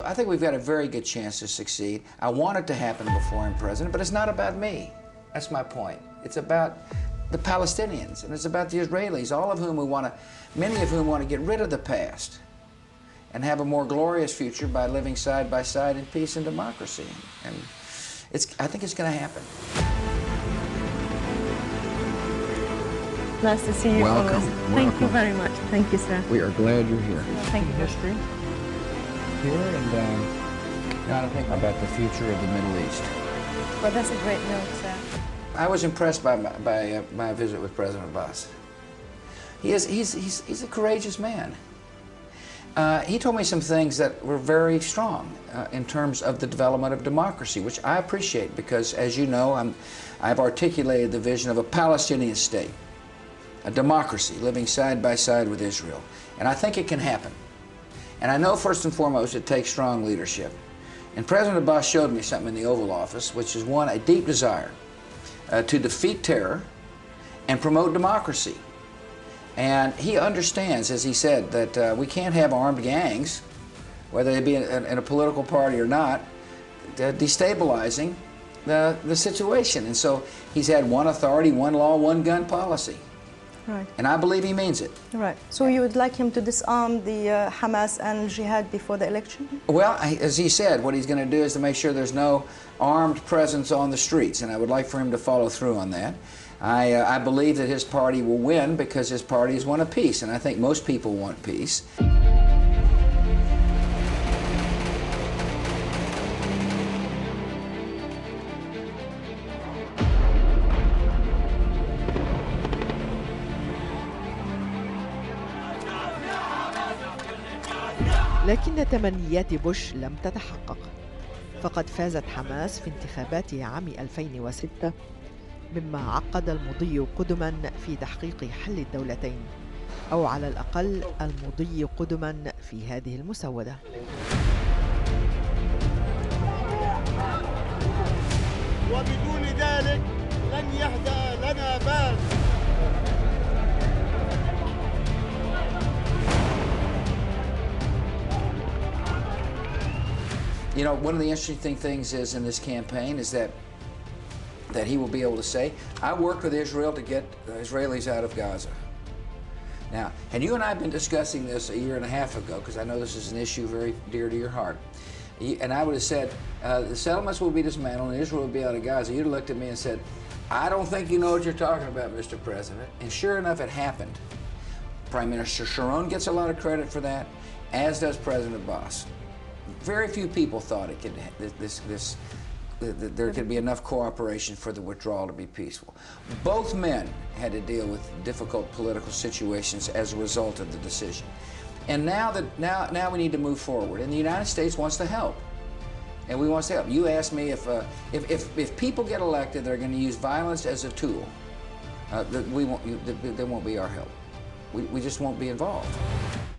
I think we've got a very good chance to succeed. I want it to happen before I'm president, but it's not about me. That's my point. It's about the Palestinians, and it's about the Israelis, all of whom many of whom want to get rid of the past and have a more glorious future by living side by side in peace and democracy. And I think it's going to happen. Nice to see you. Welcome. Thank you very much. Thank you, sir. We are glad you're here. Thank you. History here, and got to think about the future of the Middle East. Well, that's a great note, sir. I was impressed by my visit with President Abbas. He's a courageous man. He told me some things that were very strong in terms of the development of democracy, which I appreciate because, as you know, I've articulated the vision of a Palestinian state, a democracy living side by side with Israel. And I think it can happen. And I know first and foremost it takes strong leadership. And President Abbas showed me something in the Oval Office, which is one, a deep desire to defeat terror and promote democracy. And he understands, as he said, that we can't have armed gangs, whether they be in a political party or not, destabilizing the situation. And so he's had one authority, one law, one gun policy. Right. And I believe he means it. Right. So you would like him to disarm the Hamas and Jihad before the election? Well, as he said, what he's going to do is to make sure there's no armed presence on the streets, and I would like for him to follow through on that. I believe that his party will win because his party is one of peace, and I think most people want peace. لكن تمنيات بوش لم تتحقق، فقد فازت حماس في انتخابات عام 2006، مما عقد المضي قدما في تحقيق حل الدولتين، أو على الأقل المضي قدما في هذه المسودة. وبدون ذلك لن يهدأ لنا بال. You know, one of the interesting things is in this campaign is that he will be able to say, I worked with Israel to get the Israelis out of Gaza. Now, and you and I have been discussing this a year and a half ago, because I know this is an issue very dear to your heart. And I would have said, the settlements will be dismantled and Israel will be out of Gaza. You'd have looked at me and said, I don't think you know what you're talking about, Mr. President. And sure enough, it happened. Prime Minister Sharon gets a lot of credit for that, as does President Abbas. Very few people thought it could, there could be enough cooperation for the withdrawal to be peaceful. Both men had to deal with difficult political situations as a result of the decision. And now we need to move forward. And the United States wants to help. And we want to help. You asked me if people get elected, they're going to use violence as a tool. There won't be our help. We just won't be involved.